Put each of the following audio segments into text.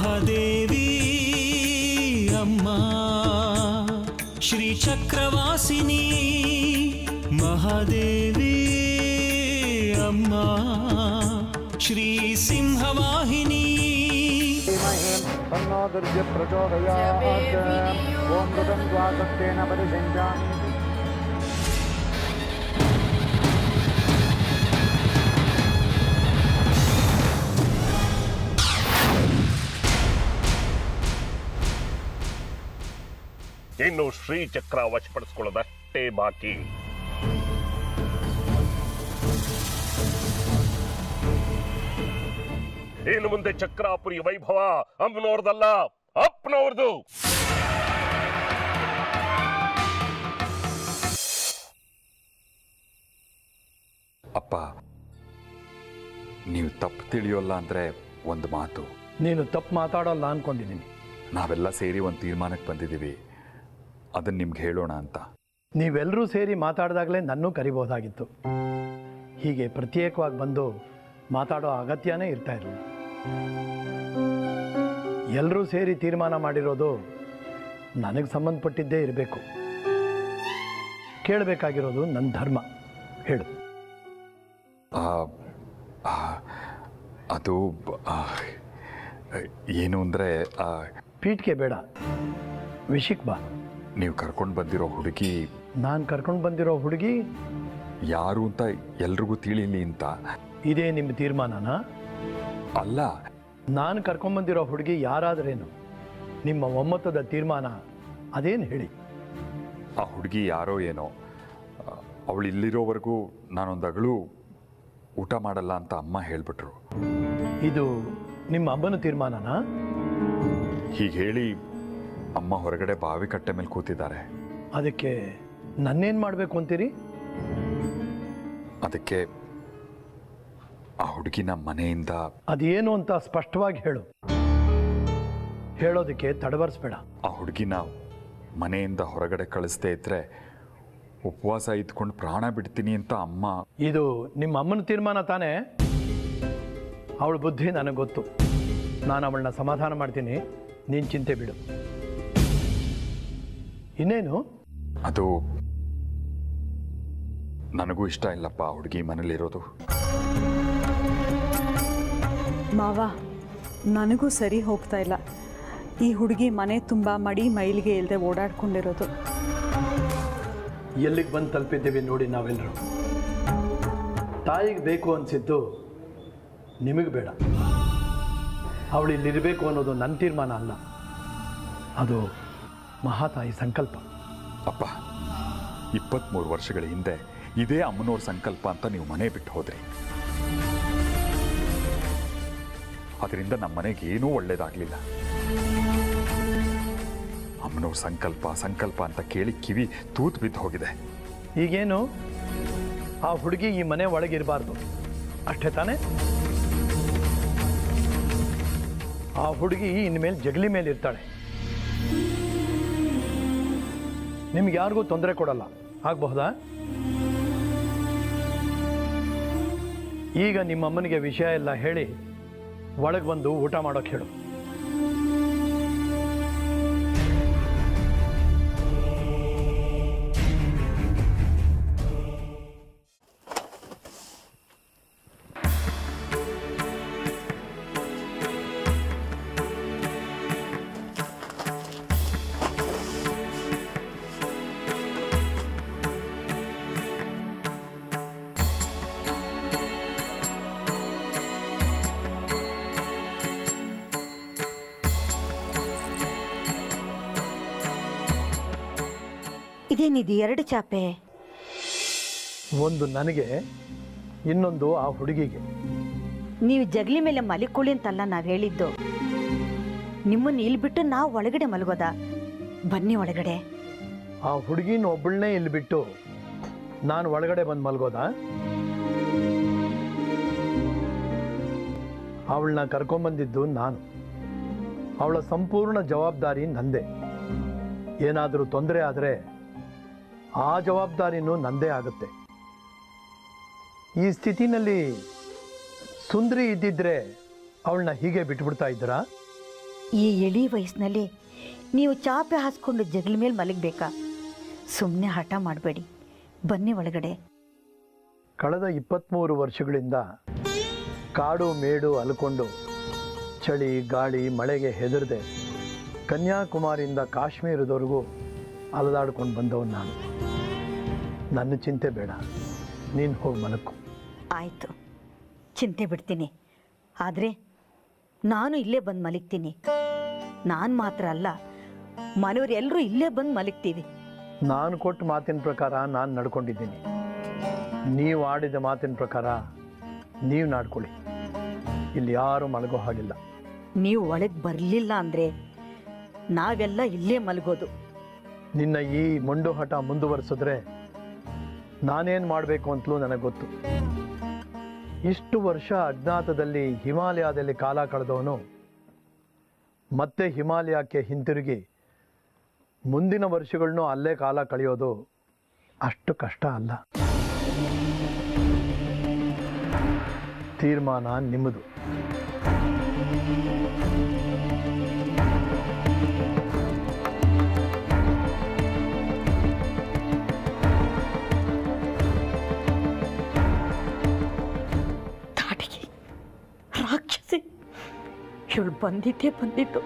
ಮಹಾದೇವಿ ಅಮ್ಮ ಶ್ರೀ ಚಕ್ರವಾಸಿನಿ ಮಹಾದೇವಿ ಅಮ್ಮ ಶ್ರೀ ಸಿಂಹವಾಹಿನಿ तन्नो दुर्य प्रचोदयात् ओम ऋतं द्वादशेन परिषिञ्चामि ಇನ್ನು ಶ್ರೀಚಕ್ರ ವಶಪಡಿಸಿಕೊಳ್ಳೋದಷ್ಟೇ ಬಾಕಿ. ಇನ್ನು ಮುಂದೆ ಚಕ್ರಾಪುರಿ ವೈಭವ ಅಮ್ಮನವ್ರದಲ್ಲ, ಅಪ್ಪನವ್ರದು. ಅಪ್ಪ, ನೀವು ತಪ್ಪು ತಿಳಿಯೋಲ್ಲ ಅಂದ್ರೆ ಒಂದು ಮಾತು. ನೀನು ತಪ್ಪು ಮಾತಾಡೋಲ್ಲ ಅನ್ಕೊಂಡಿದ್ದೀನಿ. ನಾವೆಲ್ಲ ಸೇರಿ ಒಂದು ತೀರ್ಮಾನಕ್ಕೆ ಬಂದಿದ್ದೀವಿ, ಅದನ್ನ ನಿಮ್ಗೆ ಹೇಳೋಣ ಅಂತ. ನೀವೆಲ್ಲರೂ ಸೇರಿ ಮಾತಾಡಿದಾಗಲೇ ನನ್ನೂ ಕರಿಬೋದಾಗಿತ್ತು. ಹೀಗೆ ಪ್ರತ್ಯೇಕವಾಗಿ ಬಂದು ಮಾತಾಡೋ ಅಗತ್ಯನೇ ಇರ್ತಾ ಇರಲಿಲ್ಲ. ಎಲ್ಲರೂ ಸೇರಿ ತೀರ್ಮಾನ ಮಾಡಿರೋದು ನನಗೆ ಸಂಬಂಧಪಟ್ಟಿದ್ದೇ ಇರಬೇಕು. ಕೇಳಬೇಕಾಗಿರೋದು ನನ್ನ ಧರ್ಮ. ಹೇಳು. ಅದು ಏನು ಅಂದರೆ, ಪೀಠಿಗೆ ಬೇಡ, ವಿಷಯಕ್ಕೆ ಬಾ. ನೀವು ಕರ್ಕೊಂಡು ಬಂದಿರೋ ಹುಡುಗಿ, ನಾನು ಕರ್ಕೊಂಡು ಬಂದಿರೋ ಹುಡುಗಿ ಯಾರು ಅಂತ ಎಲ್ರಿಗೂ ತಿಳಿಲಿ ಅಂತ. ಇದೇ ನಿಮ್ಮ ತೀರ್ಮಾನನಾ? ಅಲ್ಲ, ನಾನು ಕರ್ಕೊಂಬಂದಿರೋ ಹುಡುಗಿ ಯಾರಾದ್ರೇನು, ನಿಮ್ಮ ಒಮ್ಮತದ ತೀರ್ಮಾನ ಅದೇನು ಹೇಳಿ. ಆ ಹುಡುಗಿ ಯಾರೋ ಏನೋ, ಅವಳು ಇಲ್ಲಿರೋವರೆಗೂ ನಾನೊಂದು ಅಗಳು ಊಟ ಮಾಡಲ್ಲ ಅಂತ ಅಮ್ಮ ಹೇಳಿಬಿಟ್ರು. ಇದು ನಿಮ್ಮ ಅಮ್ಮನ ತೀರ್ಮಾನನಾ? ಹೀಗೆ ಹೇಳಿ ಅಮ್ಮ ಹೊರಗಡೆ ಬಾವಿ ಕಟ್ಟೆ ಮೇಲೆ ಕೂತಿದ್ದಾರೆ. ಅದಕ್ಕೆ ನನ್ನೇನು ಮಾಡಬೇಕು ಅಂತೀರಿ? ಅದಕ್ಕೆ ಆ ಹುಡುಗಿನ ಮನೆಯಿಂದ ಅದೇನು ಅಂತ ಸ್ಪಷ್ಟವಾಗಿ ಹೇಳು. ಹೇಳೋದಕ್ಕೆ ತಡವರಿಸ್ಬೇಡ. ಆ ಹುಡುಗಿನ ಮನೆಯಿಂದ ಹೊರಗಡೆ ಕಳಿಸ್ದೇ ಇದ್ರೆ ಉಪವಾಸ ಇದ್ಕೊಂಡು ಪ್ರಾಣ ಬಿಡ್ತೀನಿ ಅಂತ ಅಮ್ಮ. ಇದು ನಿಮ್ಮ ಅಮ್ಮನ ತೀರ್ಮಾನ ತಾನೇ? ಅವಳ ಬುದ್ಧಿ ನನಗೆ ಗೊತ್ತು. ನಾನು ಅವಳನ್ನ ಸಮಾಧಾನ ಮಾಡ್ತೀನಿ, ನೀನು ಚಿಂತೆ ಬಿಡು. ಇನ್ನೇನು? ಅದು ನನಗೂ ಇಷ್ಟ ಇಲ್ಲಪ್ಪ ಆ ಹುಡುಗಿ ಮನೇಲಿರೋದು. ಮಾವ, ನನಗೂ ಸರಿ ಹೋಗ್ತಾ ಇಲ್ಲ. ಈ ಹುಡುಗಿ ಮನೆ ತುಂಬ ಮಡಿ ಮೈಲಿಗೆ ಇಲ್ಲದೆ ಓಡಾಡ್ಕೊಂಡಿರೋದು. ಎಲ್ಲಿಗೆ ಬಂದು ತಲುಪಿದ್ದೀವಿ ನೋಡಿ ನಾವೆಲ್ಲರೂ. ತಾಯಿಗೆ ಬೇಕು ಅನಿಸಿದ್ದು ನಿಮಗೆ ಬೇಡ. ಅವಳು ಇಲ್ಲಿರಬೇಕು ಅನ್ನೋದು ನನ್ನ ತೀರ್ಮಾನ ಅಲ್ಲ, ಅದು ಮಹಾತಾಯಿ ಸಂಕಲ್ಪ. ಅಪ್ಪ, 23 ವರ್ಷಗಳ ಹಿಂದೆ ಇದೇ ಅಮ್ಮನವ್ರ ಸಂಕಲ್ಪ ಅಂತ ನೀವು ಮನೆ ಬಿಟ್ಟು ಹೋದ್ರಿ. ಅದರಿಂದ ನಮ್ಮ ಮನೆಗೆ ಏನೂ ಒಳ್ಳೇದಾಗಲಿಲ್ಲ. ಅಮ್ಮನವ್ರ ಸಂಕಲ್ಪ ಸಂಕಲ್ಪ ಅಂತ ಕೇಳಿ ಕಿವಿ ತೂತು ಬಿದ್ದು ಹೋಗಿದೆ. ಈಗೇನು, ಆ ಹುಡುಗಿ ಈ ಮನೆ ಒಳಗಿರಬಾರ್ದು ಅಷ್ಟೇ ತಾನೇ? ಆ ಹುಡುಗಿ ಇನ್ಮೇಲೆ ಜಗಲಿ ಮೇಲೆ ಇರ್ತಾಳೆ. ನಿಮ್ಗೆ ಯಾರಿಗೂ ತೊಂದರೆ ಕೊಡಲ್ಲ, ಆಗಬಹುದಾ? ಈಗ ನಿಮ್ಮಮ್ಮನಿಗೆ ವಿಷಯ ಎಲ್ಲ ಹೇಳಿ ಒಳಗೆ ಬಂದು ಊಟ ಮಾಡೋಕೆ ಹೇಳು. ಇದೇನಿದು 2 ಚಾಪೆ? ಒಂದು ನನಗೆ, ಇನ್ನೊಂದು ಆ ಹುಡುಗಿಗೆ. ನೀವು ಜಗಲಿ ಮೇಲೆ ಮಲಿಕೊಳ್ಳಿ ಅಂತಲ್ಲ ನಾವು ಹೇಳಿದ್ದು. ನಿಮ್ಮನ್ನು ಇಲ್ಲಿ ಬಿಟ್ಟು ನಾವು ಒಳಗಡೆ ಮಲಗೋದಾ? ಬನ್ನಿ ಒಳಗಡೆ. ಆ ಹುಡುಗಿನ ಒಬ್ಬಳನ್ನೇ ಇಲ್ಲಿ ಬಿಟ್ಟು ನಾನು ಒಳಗಡೆ ಬಂದು ಮಲಗೋದಾ? ಅವಳನ್ನ ಕರ್ಕೊಂಬಂದಿದ್ದು ನಾನು. ಅವಳ ಸಂಪೂರ್ಣ ಜವಾಬ್ದಾರಿ ನಂದೇ. ಏನಾದರೂ ತೊಂದರೆ ಆದರೆ ಆ ಜವಾಬ್ದಾರಿನೂ ನಂದೇ ಆಗುತ್ತೆ. ಈ ಸ್ಥಿತಿನಲ್ಲಿ ಸುಂದ್ರಿ ಇದ್ದಿದ್ರೆ ಅವಳನ್ನ ಹೀಗೆ ಬಿಟ್ಬಿಡ್ತಾ ಇದ್ದೀರಾ? ಈ ಎಳಿ ವಯಸ್ಸಿನಲ್ಲಿ ನೀವು ಚಾಪೆ ಹಾಸ್ಕೊಂಡು ಜಗಲ ಮೇಲೆ ಮಲಗಬೇಕಾ? ಸುಮ್ಮನೆ ಹಠ ಮಾಡಬೇಡಿ, ಬನ್ನಿ ಒಳಗಡೆ. ಕಳೆದ 23 ವರ್ಷಗಳಿಂದ ಕಾಡು ಮೇಡು ಅಲ್ಕೊಂಡು ಚಳಿ ಗಾಳಿ ಮಳೆಗೆ ಹೆದರದೆ ಕನ್ಯಾಕುಮಾರಿಯಿಂದ ಕಾಶ್ಮೀರದವರೆಗೂ ಅಲದಾಡ್ಕೊಂಡು ಬಂದವನು ನಾನು. ನನ್ನ ಚಿಂತೆ ಬೇಡ, ನೀನು ಹೋಗಿ ಮಲಕ್ಕು. ಆಯಿತು, ಚಿಂತೆ ಬಿಡ್ತೀನಿ. ಆದರೆ ನಾನು ಇಲ್ಲೇ ಬಂದು ಮಲಗ್ತೀನಿ. ನಾನು ಮಾತ್ರ ಅಲ್ಲ, ಮನೆಯವರೆಲ್ಲರೂ ಇಲ್ಲೇ ಬಂದು ಮಲಗ್ತೀವಿ. ನಾನು ಕೊಟ್ಟ ಮಾತಿನ ಪ್ರಕಾರ ನಾನು ನಡ್ಕೊಂಡಿದ್ದೀನಿ. ನೀವು ಆಡಿದ ಮಾತಿನ ಪ್ರಕಾರ ನೀವು ನಾಡ್ಕೊಳ್ಳಿ. ಇಲ್ಲಿ ಯಾರೂ ಮಲಗೋ ಹಾಗಿಲ್ಲ. ನೀವು ಒಳಗೆ ಬರಲಿಲ್ಲ ಅಂದರೆ ನಾವೆಲ್ಲ ಇಲ್ಲೇ ಮಲಗೋದು. ನಿನ್ನ ಈ ಮೊಂಡು ಹಠ ಮುಂದುವರಿಸಿದ್ರೆ ನಾನೇನು ಮಾಡಬೇಕು ಅಂತಲೂ ನನಗೆ ಗೊತ್ತು. ಇಷ್ಟು ವರ್ಷ ಅಜ್ಞಾತದಲ್ಲಿ ಹಿಮಾಲಯದಲ್ಲಿ ಕಾಲ ಕಳೆದವನು ಮತ್ತೆ ಹಿಮಾಲಯಕ್ಕೆ ಹಿಂತಿರುಗಿ ಮುಂದಿನ ವರ್ಷಗಳನ್ನೂ ಅಲ್ಲೇ ಕಾಲ ಕಳೆಯೋದು ಅಷ್ಟು ಕಷ್ಟ ಅಲ್ಲ. ತೀರ್ಮಾನ ನಿಮ್ಮದು. ತಾಟಿಗೆ ರಾಕ್ಷಸಿ ಇವಳು ಬಂದಿದ್ದು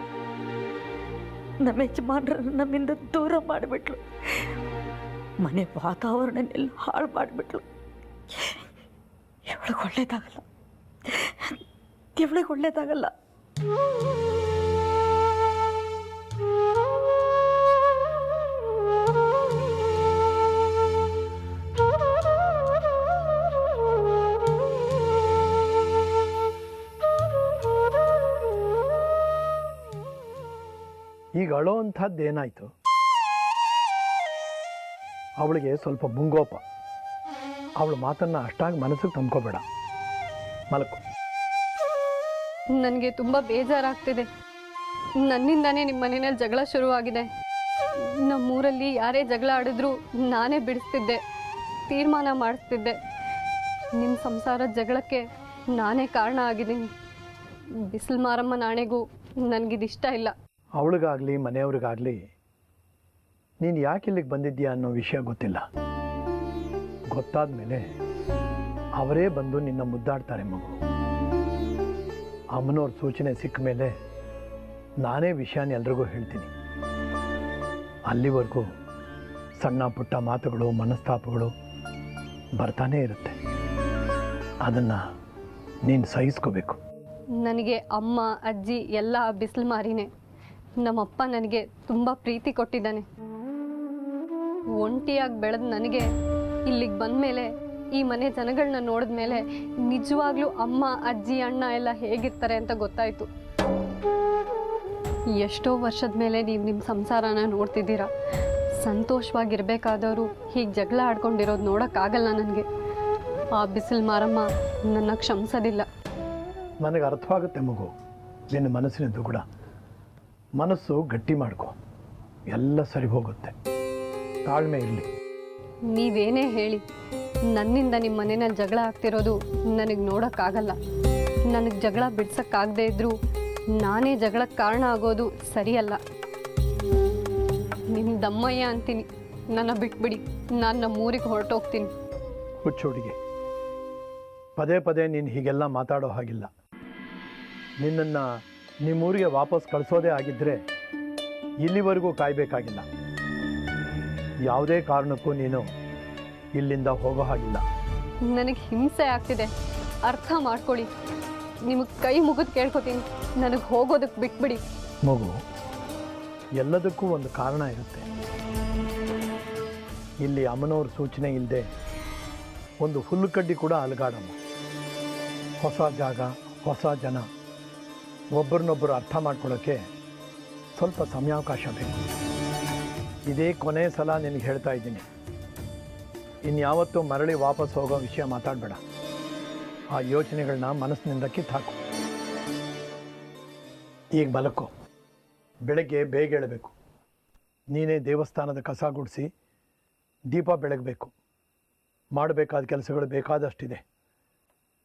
ನಮ್ಮ ಯಜಮಾನ್ರನ್ನ ನಮ್ಮಿಂದ ದೂರ ಮಾಡಿಬಿಟ್ಲು. ಮನೆ ವಾತಾವರಣನೆಲ್ಲ ಹಾಳು ಮಾಡಿಬಿಟ್ಲು. ಇವಳಿಗೆ ಒಳ್ಳೇದಾಗಲ್ಲ, ಇವಳಿಗೆ ಒಳ್ಳೇದಾಗಲ್ಲ. ಈಗ ಅಳೋ ಅಂಥದ್ದು ಏನಾಯಿತು? ಅವಳಿಗೆ ಸ್ವಲ್ಪ ಮುಂಗೋಪ. ಅವಳ ಮಾತನ್ನು ಅಷ್ಟಾಗಿ ಮನಸ್ಸಿಗೆ ತಂದ್ಕೋಬೇಡ, ಮಲಕು. ನನಗೆ ತುಂಬ ಬೇಜಾರಾಗ್ತಿದೆ. ನನ್ನಿಂದಾನೇ ನಿಮ್ಮ ಮನೆಯಲ್ಲಿ ಜಗಳ ಶುರುವಾಗಿದೆ. ನಮ್ಮೂರಲ್ಲಿ ಯಾರೇ ಜಗಳ ಆಡಿದ್ರು ನಾನೇ ಬಿಡಿಸ್ತಿದ್ದೆ, ತೀರ್ಮಾನ ಮಾಡಿಸ್ತಿದ್ದೆ. ನಿಮ್ಮ ಸಂಸಾರದ ಜಗಳಕ್ಕೆ ನಾನೇ ಕಾರಣ ಆಗಿದ್ದೀನಿ. ಬಿಸಿಲು ಮಾರಮ್ಮ ನಾಣೆಗೂ ನನಗಿದಿಷ್ಟ ಇಲ್ಲ. ಅವಳಿಗಾಗಲಿ ಮನೆಯವ್ರಿಗಾಗಲಿ ನೀನು ಯಾಕೆ ಇಲ್ಲಿಗೆ ಬಂದಿದ್ದೀಯಾ ಅನ್ನೋ ವಿಷಯ ಗೊತ್ತಿಲ್ಲ. ಗೊತ್ತಾದ ಮೇಲೆ ಅವರೇ ಬಂದು ನಿನ್ನ ಮುದ್ದಾಡ್ತಾರೆ ಮಗು. ಅಮ್ಮನವ್ರ ಸೂಚನೆ ಸಿಕ್ಕ ಮೇಲೆ ನಾನೇ ವಿಷಯನ ಎಲ್ರಿಗೂ ಹೇಳ್ತೀನಿ. ಅಲ್ಲಿವರೆಗೂ ಸಣ್ಣ ಪುಟ್ಟ ಮಾತುಗಳು ಮನಸ್ತಾಪಗಳು ಬರ್ತಾನೇ ಇರುತ್ತೆ. ಅದನ್ನು ನೀನು ಸಹಿಸ್ಕೋಬೇಕು. ನನಗೆ ಅಮ್ಮ ಅಜ್ಜಿ ಎಲ್ಲ ಬಿಸಿಲು ಮಾರಿನೇ. ನಮ್ಮಪ್ಪ ನನಗೆ ತುಂಬ ಪ್ರೀತಿ ಕೊಟ್ಟಿದ್ದಾನೆ. ಒಂಟಿಯಾಗಿ ಬೆಳೆದ ನನಗೆ ಇಲ್ಲಿಗೆ ಬಂದ ಮೇಲೆ, ಈ ಮನೆ ಜನಗಳನ್ನ ನೋಡಿದ ಮೇಲೆ ನಿಜವಾಗ್ಲೂ ಅಮ್ಮ ಅಜ್ಜಿ ಅಣ್ಣ ಎಲ್ಲ ಹೇಗಿರ್ತಾರೆ ಅಂತ ಗೊತ್ತಾಯಿತು. ಎಷ್ಟೋ ವರ್ಷದ ಮೇಲೆ ನೀವು ನಿಮ್ಮ ಸಂಸಾರನ ನೋಡ್ತಿದ್ದೀರಾ. ಸಂತೋಷವಾಗಿರ್ಬೇಕಾದವರು ಹೀಗೆ ಜಗಳ ಆಡ್ಕೊಂಡಿರೋದು ನೋಡೋಕ್ಕಾಗಲ್ಲ ನನಗೆ. ಆ ಬಿಸಿಲು ಮಾರಮ್ಮ ನನ್ನ ಕ್ಷಮಿಸೋದಿಲ್ಲ. ನನಗೆ ಅರ್ಥವಾಗುತ್ತೆ ಮಗು ನಿನ್ನ ಮನಸ್ಸಿನದ್ದು ಕೂಡ. ಮನಸ್ಸು ಗಟ್ಟಿ ಮಾಡ್ಕೊ, ಎಲ್ಲ ಸರಿ ಹೋಗುತ್ತೆ. ತಾಳ್ಮೆ ಇರಲಿ. ನೀವೇನೇ ಹೇಳಿ, ನನ್ನಿಂದ ನಿಮ್ಮ ಮನೆಯಲ್ಲಿ ಜಗಳ ಆಗ್ತಿರೋದು ನನಗೆ ನೋಡೋಕ್ಕಾಗಲ್ಲ. ನನಗೆ ಜಗಳ ಬಿಡ್ಸೋಕ್ಕಾಗದೇ ಇದ್ದರೂ ನಾನೇ ಜಗಳಕ್ಕೆ ಕಾರಣ ಆಗೋದು ಸರಿಯಲ್ಲ. ನಿಮ್ಮ ದಮ್ಮಯ್ಯ ಅಂತೀನಿ, ನನ್ನ ಬಿಟ್ಬಿಡಿ. ನಾನು ನಮ್ಮೂರಿಗೆ ಹೊರಟೋಗ್ತೀನಿ. ಹುಚ್ಚು ಹುಡುಗಿ, ಪದೇ ಪದೇ ನೀನು ಹೀಗೆಲ್ಲ ಮಾತಾಡೋ ಹಾಗಿಲ್ಲ. ನಿನ್ನನ್ನು ನಿಮ್ಮೂರಿಗೆ ವಾಪಸ್ ಕಳಿಸೋದೇ ಆಗಿದ್ದರೆ ಇಲ್ಲಿವರೆಗೂ ಕಾಯಬೇಕಾಗಿಲ್ಲ. ಯಾವುದೇ ಕಾರಣಕ್ಕೂ ನೀನು ಇಲ್ಲಿಂದ ಹೋಗೋ ಹಾಗಿಲ್ಲ. ನನಗೆ ಹಿಂಸೆ ಆಗ್ತಿದೆ, ಅರ್ಥ ಮಾಡ್ಕೊಳ್ಳಿ. ನಿಮಗೆ ಕೈ ಮುಗಿದು ಕೇಳ್ಕೊತೀನಿ, ನನಗೆ ಹೋಗೋದಕ್ಕೆ ಬಿಟ್ಬಿಡಿ. ಮಗು, ಎಲ್ಲದಕ್ಕೂ ಒಂದು ಕಾರಣ ಇರುತ್ತೆ. ಇಲ್ಲಿ ಅಮ್ಮನವ್ರ ಸೂಚನೆ ಇಲ್ಲದೆ ಒಂದು ಹುಲ್ಲುಕಡ್ಡಿ ಕೂಡ ಅಲುಗಾಡಮ್ಮ. ಹೊಸ ಜಾಗ, ಹೊಸ ಜನ, ಒಬ್ಬರನ್ನೊಬ್ಬರು ಅರ್ಥ ಮಾಡ್ಕೊಳ್ಳೋಕ್ಕೆ ಸ್ವಲ್ಪ ಸಮಯಾವಕಾಶ ಬೇಕು. ಇದೇ ಕೊನೆ ಸಲ ನಿನಗೆ ಹೇಳ್ತಾ ಇದ್ದೀನಿ, ಇನ್ಯಾವತ್ತೂ ಮರಳಿ ವಾಪಸ್ ಹೋಗೋ ವಿಷಯ ಮಾತಾಡಬೇಡ. ಆ ಯೋಚನೆಗಳನ್ನ ಮನಸ್ಸಿನಿಂದ ಕಿತ್ತಾಕು. ಈಗ ಮಲಕ್ಕೋ. ಬೆಳಗ್ಗೆ ಬೇಗ ಏಳಬೇಕು. ನೀನೇ ದೇವಸ್ಥಾನದ ಕಸ ಗುಡಿಸಿ ದೀಪ ಬೆಳಗಬೇಕು. ಮಾಡಬೇಕಾದ ಕೆಲಸಗಳು ಬೇಕಾದಷ್ಟಿದೆ.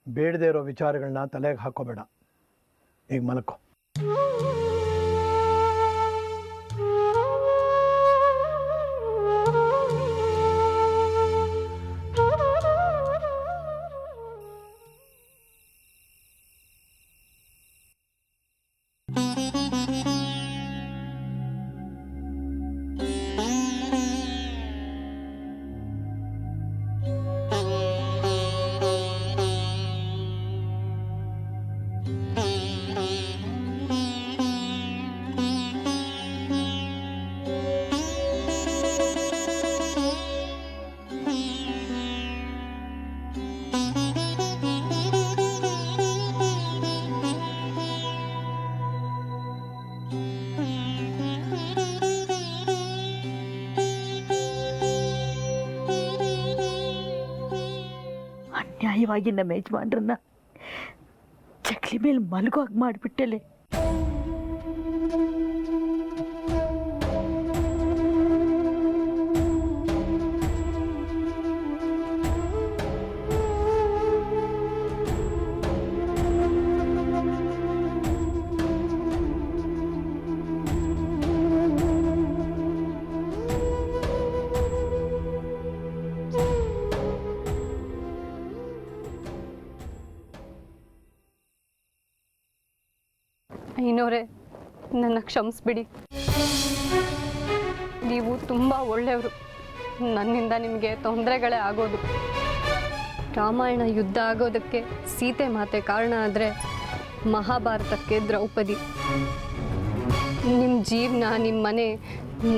ಬೇಡದೇ ಇರೋ ವಿಚಾರಗಳನ್ನ ತಲೆಗೆ ಹಾಕೋಬೇಡ. ಈಗ ಮಲಕ್ಕೋ. ಅನ್ಯಾಯವಾಗಿ ನಮ್ಮ ಯಜಮಾನ್ರನ್ನ ಚಕ್ಲಿ ಮೇಲೆ ಮಲಗೋ ಹಾಗೆ ಮಾಡಿಬಿಟ್ಟೆಲೆ. ಐನೋರೇ, ನನ್ನ ಕ್ಷಮಿಸ್ಬಿಡಿ. ನೀವು ತುಂಬ ಒಳ್ಳೆಯವರು. ನನ್ನಿಂದ ನಿಮಗೆ ತೊಂದರೆಗಳೇ ಆಗೋದು. ರಾಮಾಯಣ ಯುದ್ಧ ಆಗೋದಕ್ಕೆ ಸೀತೆ ಮಾತೆ ಕಾರಣ ಆದರೆ ಮಹಾಭಾರತಕ್ಕೆ ದ್ರೌಪದಿ. ನಿಮ್ಮ ಜೀವನ, ನಿಮ್ಮ ಮನೆ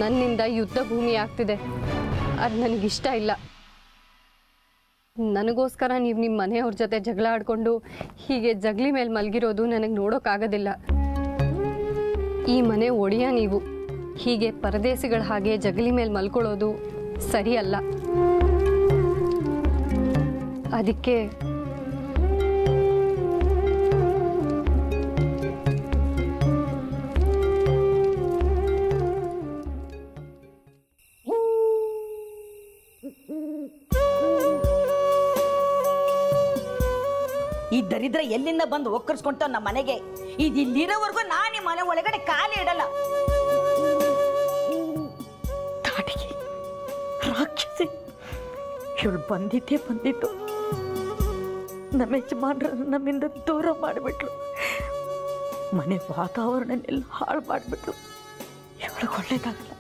ನನ್ನಿಂದ ಯುದ್ಧ ಭೂಮಿ ಆಗ್ತಿದೆ. ಅದು ನನಗಿಷ್ಟ ಇಲ್ಲ. ನನಗೋಸ್ಕರ ನೀವು ನಿಮ್ಮ ಮನೆಯವ್ರ ಜೊತೆ ಜಗಳ ಆಡಿಕೊಂಡು ಹೀಗೆ ಜಗಲಿ ಮೇಲೆ ಮಲಗಿರೋದು ನನಗೆ ನೋಡೋಕ್ಕಾಗೋದಿಲ್ಲ. ಈ ಮನೆ ಒಡೆಯ ನೀವು ಹೀಗೆ ಪರದೇಸಿಗಳ ಹಾಗೆ ಜಗಲಿ ಮೇಲೆ ಮಲ್ಕೊಳ್ಳೋದು ಸರಿಯಲ್ಲ. ಅದಕ್ಕೆ ಈ ದರಿದ್ರ ಎಲ್ಲಿಂದ ಬಂದು ಒಕ್ಕರ್ಸ್ಕೊಂತ ನಮ್ಮ ಮನೆಗೆ. ಇದು ಇಲ್ಲಿರೋವರೆಗೂ ನಾನು ಈ ಮನೆ ಒಳಗಡೆ ಕಾಲಿ ಇಡಲ್ಲ. ತಾಟಿಗೆ ರಾಕ್ಷಸಿ ಇವಳು ಬಂದಿತ್ತು. ನಮ್ಮ ಯಜಮಾನ್ರ ನಮ್ಮಿಂದ ದೂರ ಮಾಡಿಬಿಟ್ಲು. ಮನೆ ವಾತಾವರಣನೆಲ್ಲ ಹಾಳು ಮಾಡಿಬಿಟ್ಲು. ಇವಳಿಗೆ ಒಳ್ಳೇದಾಗಲ್ಲ.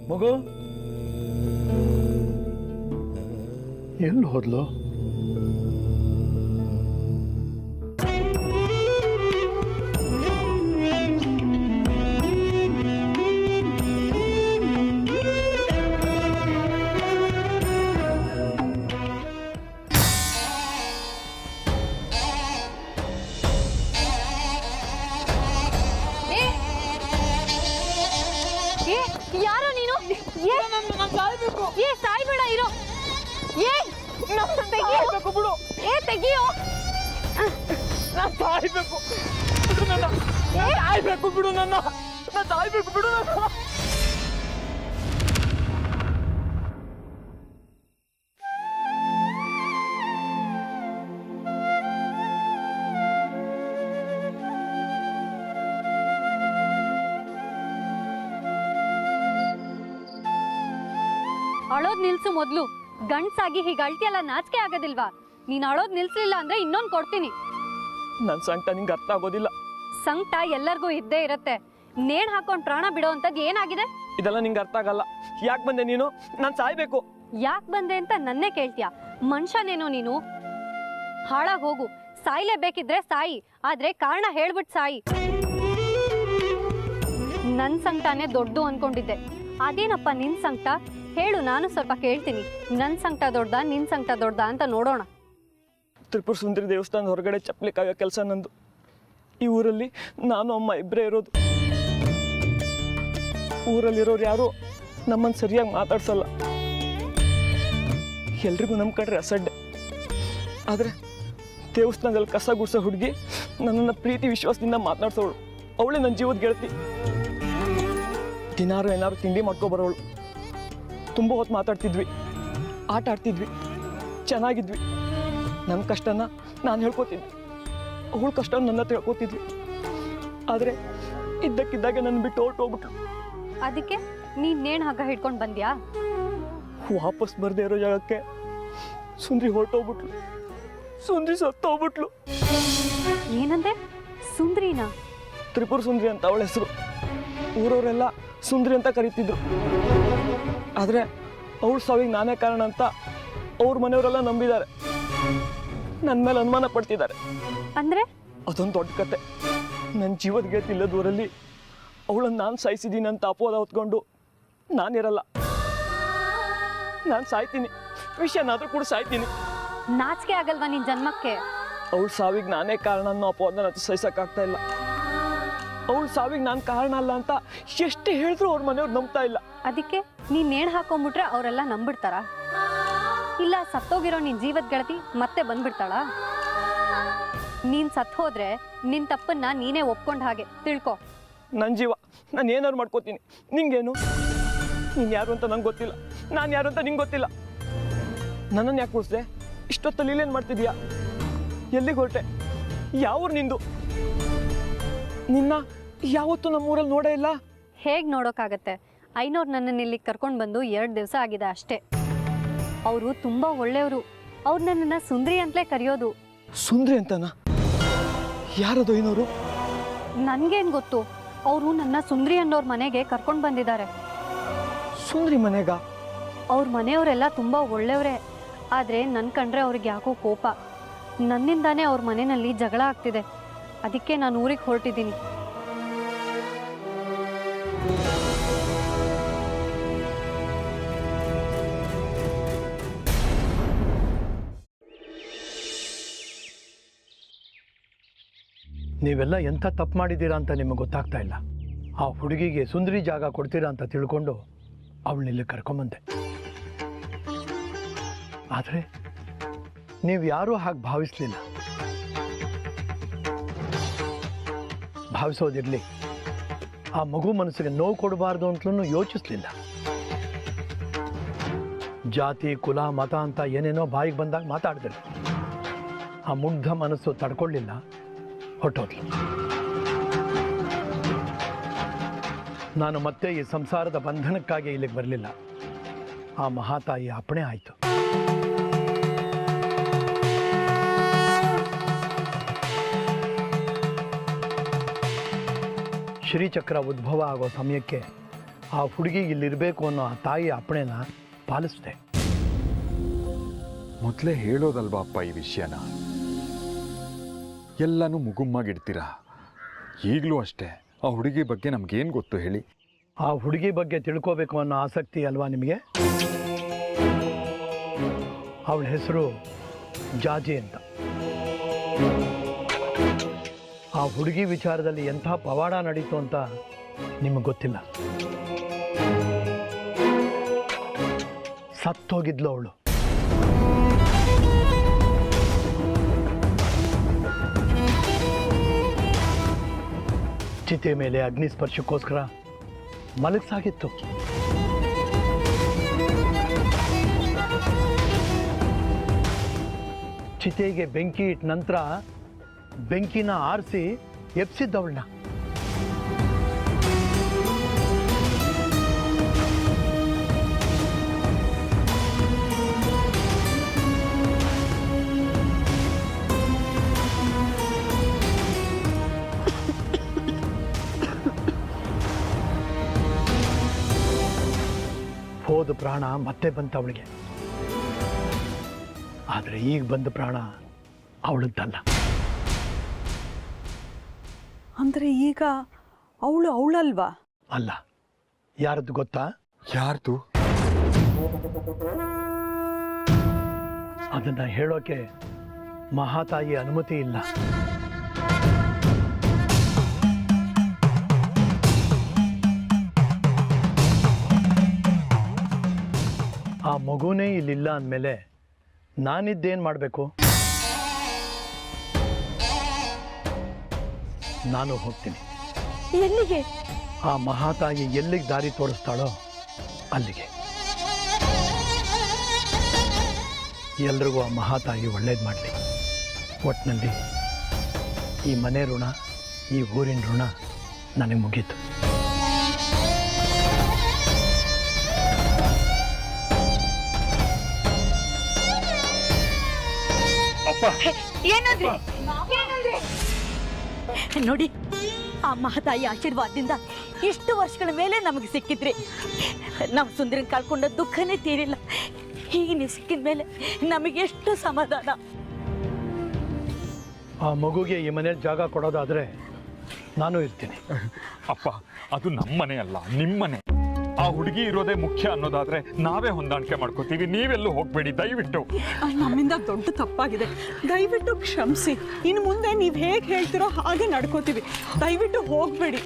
ಮಗು ಎಲ್ಲಿ ಹೋದ್ಲು? ಯಾರೋ ನೀನು? ಸಾಯ್ಬೇಡ ಇರೋ. ಬಿಡು, ತೆಗಿಯೋ. ನಾನು ಸಾಯ್ಬೇಕು ಬಿಡು ನನ್ನ. ಅಳೋದ್ ನಿಲ್ಸು ಮೊದ್ಲು. ಗಂಡ್ಸಾಗಿ ಹೀಗೆ ಅಳ್ತಿಯಲ್ಲ, ನಾಚಿಕೆ ಆಗೋದಿಲ್ವಾ? ನೀನ್ ಅಳೋದ್ ನಿಲ್ಸಲಿಲ್ಲ ಅಂದ್ರೆ ಇನ್ನೊಂದು ಕೊಡ್ತೀನಿ. ನನ್ನ ಸಂಕಟ ನಿಂಗೆ ಅರ್ಥ ಆಗೋದಿಲ್ಲ. ಸಂಕಟ ಎಲ್ಲರಿಗೂ ಇದ್ದೇ ಇರತ್ತೆ. ನೇಣ್ ಹಾಕೊಂಡ್ ಪ್ರಾಣ ಬಿಡೋ ಅಂತದ್ ಏನಾಗಿದೆ? ಇದೆಲ್ಲ ನಿಂಗೆ ಅರ್ಥ ಆಗಲ್ಲ. ಯಾಕೆ ಬಂದೆ ನೀನು? ನಾನು ಸಾಯ್ಬೇಕು. ಯಾಕೆ ಬಂದೆ ಅಂತ ನನ್ನೇ ಕೇಳ್ತೀಯ? ಮನುಷ್ಯನೇನೋ ನೀನು? ಹಾಳಾಗ್ ಹೋಗು. ಸಾಯ್ಲೇಬೇಕಿದ್ರೆ ಸಾಯಿ, ಆದ್ರೆ ಕಾರಣ ಹೇಳ್ಬಿಟ್ ಸಾಯಿ. ನನ್ ಸಂಕಟನೇ ದೊಡ್ಡದು ಅನ್ಕೊಂಡಿದ್ದೆ. ಅದೇನಪ್ಪ ನಿನ್ ಸಂಕಟ? ಹೇಳು, ನಾನು ಸ್ವಲ್ಪ ಕೇಳ್ತೀನಿ. ನನ್ ಸಂಕಟ ದೊಡ್ಡ, ನಿನ್ ಸಂಕಟ ದೊಡ್ಡ ಅಂತ ನೋಡೋಣ. ತ್ರಿಪುರ ಸುಂದರಿ ದೇವಸ್ಥಾನದ ಹೊರಗಡೆ ಚಪ್ಪಲಿ ಕಾಯೋ ಕೆಲಸ ನಂದು. ಈ ಊರಲ್ಲಿ ನಾನು ಅಮ್ಮ ಇಬ್ಬರೇ ಇರೋದು. ಊರಲ್ಲಿರೋರು ಯಾರು ನಮ್ಮನ್ನು ಸರಿಯಾಗಿ ಮಾತಾಡ್ಸಲ್ಲ. ಎಲ್ರಿಗೂ ನಮ್ಮ ಕಡೆ ಅಸಡ್ಡೆ. ಆದರೆ ದೇವಸ್ಥಾನದಲ್ಲಿ ಕಸ ಗುಡ್ಸೋ ಹುಡುಗಿ ನನ್ನನ್ನು ಪ್ರೀತಿ ವಿಶ್ವಾಸದಿಂದ ಮಾತನಾಡ್ಸೋಳು. ಅವಳೇ ನನ್ನ ಜೀವದ ಗೆಳತಿ. ದಿನಾರು ಏನಾರು ತಿಂಡಿ ಮಾಡ್ಕೊಬರೋಳು. ತುಂಬ ಹೊತ್ತು ಮಾತಾಡ್ತಿದ್ವಿ, ಆಟ ಆಡ್ತಿದ್ವಿ, ಚೆನ್ನಾಗಿದ್ವಿ. ನನ್ನ ಕಷ್ಟನ ನಾನು ಹೇಳ್ಕೊತಿದ್ವಿ, ಅವಳ ಕಷ್ಟ ನನ್ನ ತಿಳ್ಕೊತಿದ್ವಿ. ಆದರೆ ಇದ್ದಕ್ಕಿದ್ದಾಗೆ ನನ್ನ ಬಿಟ್ಟು ಹೊರಟೋಗ್ಬಿಟ್ಲು. ಅದಕ್ಕೆ ನೀನ್ ನೇಣ್ ಹಗ್ಗ ಹಿಡ್ಕೊಂಡು ಬಂದ್ಯಾ? ವಾಪಸ್ ಬರ್ದೇ ಇರೋ ಜಾಗಕ್ಕೆ ಸುಂದ್ರಿ ಹೊರಟೋಗ್ಬಿಟ್ಲು. ಸುಂದ್ರಿ ಸತ್ತೋಗ್ಬಿಟ್ಲು. ಏನಂದೆ? ಸುಂದ್ರಿನಾ? ತ್ರಿಪುರ ಸುಂದ್ರಿ ಅಂತ ಅವಳ ಹೆಸರು. ಊರವರೆಲ್ಲ ಸುಂದ್ರಿ ಅಂತ ಕರೀತಿದ್ರು. ಆದರೆ ಅವಳ ಸಾವಿಗೆ ನಾನೇ ಕಾರಣ ಅಂತ ಅವ್ರ ಮನೆಯವರೆಲ್ಲ ನಂಬಿದ್ದಾರೆ. ನನ್ನ ಮೇಲೆ ಅನುಮಾನ ಪಡ್ತಿದ್ದಾರೆ. ಅಂದರೆ ಅದೊಂದು ದೊಡ್ಡ ಕತೆ. ನನ್ನ ಜೀವದ ಗೆತ್ತಿಲ್ಲದೂರಲ್ಲಿ ಅವಳನ್ನು ನಾನು ಸಾಯಿಸಿದ್ದೀನಿ ಅಂತ ಅಪೋದ ಹೊತ್ಕೊಂಡು ನಾನಿರಲ್ಲ. ನಾನು ಸಾಯ್ತೀನಿ, ವಿಷಯನಾದರೂ ಕೂಡ ಸಾಯ್ತೀನಿ. ನಾಚಿಕೆ ಆಗಲ್ವಾ ನಿನ್ನ ಜನ್ಮಕ್ಕೆ? ಅವಳ ಸಾವಿಗೆ ನಾನೇ ಕಾರಣ ಅನ್ನೋ ಅಪೋದನ ಅದು ಸಹಿಸೋಕ್ಕಾಗ್ತಾ ಇಲ್ಲ. ಅವಳ ಸಾವಿಗೆ ನಾನು ಕಾರಣ ಅಲ್ಲ ಅಂತ ಎಷ್ಟು ಹೇಳಿದ್ರು ಅವ್ರ ಮನೆಯವ್ರು ನಂಬ್ತಾ ಇಲ್ಲ. ಅದಕ್ಕೆ ನೀನು ನೇಣು ಹಾಕೊಂಡ್ಬಿಟ್ರೆ ಅವರೆಲ್ಲ ನಂಬಿಡ್ತಾರ? ಇಲ್ಲ ಸತ್ತೋಗಿರೋ ನಿನ್ನ ಜೀವದ ಗೆಳತಿ ಮತ್ತೆ ಬಂದ್ಬಿಡ್ತಾಳ? ನೀನು ಸತ್ತು ಹೋದ್ರೆ ನಿನ್ನ ತಪ್ಪನ್ನ ನೀನೇ ಒಪ್ಕೊಂಡ ಹಾಗೆ ತಿಳ್ಕೊ. ನನ್ನ ಜೀವ ನಾನು ಏನಾದ್ರು ಮಾಡ್ಕೋತೀನಿ, ನಿಂಗೇನು? ನೀನು ಯಾರು ಅಂತ ನಂಗೆ ಗೊತ್ತಿಲ್ಲ, ನಾನು ಯಾರು ಅಂತ ನಿಂಗೆ ಗೊತ್ತಿಲ್ಲ. ನನ್ನನ್ನು ಯಾಕೆ ಉಳಿಸ್ದೆ? ಇಷ್ಟೊತ್ತಲ್ಲಿ ಇಲ್ಲೇನು ಮಾಡ್ತಿದ್ಯಾ? ಎಲ್ಲಿಗೆ ಹೊರಟೆ? ಯಾವೂರು ನಿಂದು? ನಿನ್ನ ಯಾವತ್ತೂ ನಮ್ಮೂರಲ್ಲಿ ನೋಡೇ ಇಲ್ಲ. ಹೇಗೆ ನೋಡೋಕ್ಕಾಗತ್ತೆ? ಐನೋರು ನನ್ನನ್ನು ಇಲ್ಲಿಗೆ ಕರ್ಕೊಂಡು ಬಂದು 2 ದಿವಸ ಆಗಿದೆ ಅಷ್ಟೇ. ಅವರು ತುಂಬ ಒಳ್ಳೆಯವರು. ಅವ್ರು ನನ್ನನ್ನು ಸುಂದ್ರಿ ಅಂತಲೇ ಕರೆಯೋದು. ಸುಂದ್ರಿ ಅಂತನ? ಯಾರದು ಐನೋರು? ನನಗೇನು ಗೊತ್ತು. ಅವರು ನನ್ನ ಸುಂದ್ರಿ ಅನ್ನೋರ ಮನೆಗೆ ಕರ್ಕೊಂಡು ಬಂದಿದ್ದಾರೆ. ಸುಂದ್ರಿ ಮನೆಗ? ಅವ್ರ ಮನೆಯವರೆಲ್ಲ ತುಂಬ ಒಳ್ಳೆಯವರೇ. ಆದರೆ ನನ್ನ ಕಂಡ್ರೆ ಅವ್ರಿಗೆ ಯಾಕೋ ಕೋಪ. ನನ್ನಿಂದಾನೇ ಅವ್ರ ಮನೆಯಲ್ಲಿ ಜಗಳ ಆಗ್ತಿದೆ. ಅದಕ್ಕೆ ನಾನು ಊರಿಗೆ ಹೊರಟಿದ್ದೀನಿ. ನೀವೆಲ್ಲ ಎಂಥ ತಪ್ಪು ಮಾಡಿದ್ದೀರಾ ಅಂತ ನಿಮಗೆ ಗೊತ್ತಾಗ್ತಾ ಇಲ್ಲ. ಆ ಹುಡುಗಿಗೆ ಸುಂದರಿ ಜಾಗ ಕೊಡ್ತೀರಾ ಅಂತ ತಿಳ್ಕೊಂಡು ಅವಳನ್ನಿಲ್ಲಿ ಕರ್ಕೊಂಬಂದೆ. ಆದರೆ ನೀವು ಯಾರೂ ಹಾಗೆ ಭಾವಿಸ್ಲಿಲ್ಲ. ಭಾವಿಸೋದಿರಲಿ, ಆ ಮಗು ಮನಸ್ಸಿಗೆ ನೋವು ಕೊಡಬಾರ್ದು ಅಂತಲೂ ಯೋಚಿಸ್ಲಿಲ್ಲ. ಜಾತಿ ಕುಲ ಮತ ಅಂತ ಏನೇನೋ ಬಾಯಿಗೆ ಬಂದಾಗ ಮಾತಾಡಿದ್ರೆ ಆ ಮುಗ್ಧ ಮನಸ್ಸು ತಡ್ಕೊಳ್ಳಿಲ್ಲ, ಹೊರಟೋದ್ಲು. ನಾನು ಮತ್ತೆ ಈ ಸಂಸಾರದ ಬಂಧನಕ್ಕಾಗಿ ಇಲ್ಲಿಗೆ ಬರಲಿಲ್ಲ. ಆ ಮಹಾತಾಯಿ ಅಪ್ಪಣೆ ಆಯಿತು. ಶ್ರೀಚಕ್ರ ಉದ್ಭವ ಆಗೋ ಸಮಯಕ್ಕೆ ಆ ಹುಡುಗಿ ಇಲ್ಲಿರಬೇಕು ಅನ್ನೋ ಆ ತಾಯಿ ಅಪ್ಪಣೆನ ಪಾಲಿಸಿದೆ. ಮೊದಲೇ ಹೇಳೋದಲ್ವಾ ಅಪ್ಪ ಈ ವಿಷಯನ? ಎಲ್ಲನೂ ಮುಗುಮ್ಮಾಗಿಡ್ತೀರಾ. ಈಗಲೂ ಅಷ್ಟೇ, ಆ ಹುಡುಗಿ ಬಗ್ಗೆ ನಮಗೇನು ಗೊತ್ತು ಹೇಳಿ? ಆ ಹುಡುಗಿ ಬಗ್ಗೆ ತಿಳ್ಕೋಬೇಕು ಅನ್ನೋ ಆಸಕ್ತಿ ಅಲ್ವಾ ನಿಮಗೆ? ಅವಳ ಹೆಸರು ಜಾಜಿ ಅಂತ. ಆ ಹುಡುಗಿ ವಿಚಾರದಲ್ಲಿ ಎಂಥ ಪವಾಡ ನಡೀತು ಅಂತ ನಿಮಗೆ ಗೊತ್ತಿಲ್ಲ. ಸತ್ತೋಗಿದ್ಲು ಅವಳು. ಚಿತೆ ಮೇಲೆ ಅಗ್ನಿ ಸ್ಪರ್ಶಕ್ಕೋಸ್ಕರ ಮಲಗಿಸಾಗಿತ್ತು. ಚಿತೆಗೆ ಬೆಂಕಿ ಇಟ್ಟ ನಂತರ ಬೆಂಕಿನ ಆರಿಸಿ ಎಪ್ಸಿದ್ದವಳನ್ನ. ಹೋದ ಪ್ರಾಣ ಮತ್ತೆ ಬಂತ ಅವಳಿಗೆ. ಆದರೆ ಈಗ ಬಂದ ಪ್ರಾಣ ಅವಳದ್ದಲ್ಲ. ಅಂದರೆ ಈಗ ಅವಳಲ್ವಾ? ಅಲ್ಲ. ಯಾರದ್ದು ಗೊತ್ತಾ? ಯಾರ್ದು? ಅದನ್ನ ಹೇಳೋಕೆ ಮಹಾತಾಯಿ ಅನುಮತಿ ಇಲ್ಲ. ಆ ಮಗುನೇ ಇಲ್ಲಿಲ್ಲ ಅಂದಮೇಲೆ ನಾನಿದ್ದೇನು ಮಾಡಬೇಕು? ನಾನು ಹೋಗ್ತೀನಿ. ಎಲ್ಲಿಗೆ? ಆ ಮಹಾತಾಯಿ ಎಲ್ಲಿಗೆ ದಾರಿ ತೋರಿಸ್ತಾಳೋ ಅಲ್ಲಿಗೆ. ಎಲ್ರಿಗೂ ಆ ಮಹಾತಾಯಿ ಒಳ್ಳೇದು ಮಾಡಲಿ. ಒಟ್ಟಿನಲ್ಲಿ ಈ ಮನೆ ಋಣ, ಈ ಊರಿನ ಋಣ ನನಗೆ ಮುಗೀತು. ನೋಡಿ, ಆ ಮಹತಾಯಿ ಆಶೀರ್ವಾದದಿಂದ ಇಷ್ಟು ವರ್ಷಗಳ ಮೇಲೆ ನಮಗೆ ಸಿಕ್ಕಿದ್ರಿ. ನಮ್ಮ ಸುಂದರನ್ ಕಳ್ಕೊಂಡ ದುಃಖನೇ ತೀರಿಲ್ಲ. ಈಗ ನೀವು ಸಿಕ್ಕಿದ ಮೇಲೆ ನಮಗೆ ಎಷ್ಟು ಸಮಾಧಾನ. ಆ ಮಗುಗೆ ಈ ಮನೇಲಿ ಜಾಗ ಕೊಡೋದಾದರೆ ನಾನು ಇರ್ತೀನಿ. ಅಪ್ಪ, ಅದು ನಮ್ಮನೆ ಅಲ್ಲ, ನಿಮ್ಮನೆ. ಆ ಹುಡುಗಿ ಇರೋದೇ ಮುಖ್ಯ ಅನ್ನೋದಾದ್ರೆ ನಾವೇ ಹೊಂದಾಣಿಕೆ ಮಾಡ್ಕೋತೀವಿ. ನೀವೆಲ್ಲೂ ಹೋಗ್ಬೇಡಿ ದಯವಿಟ್ಟು. ನಮ್ಮಿಂದ ದೊಡ್ಡ ತಪ್ಪಾಗಿದೆ, ದಯವಿಟ್ಟು ಕ್ಷಮಿಸಿ. ಇನ್ನು ಮುಂದೆ ನೀವು ಹೇಗೆ ಹೇಳ್ತಿರೋ ಹಾಗೆ ನಡ್ಕೋತೀವಿ. ದಯವಿಟ್ಟು ಹೋಗಬೇಡಿ.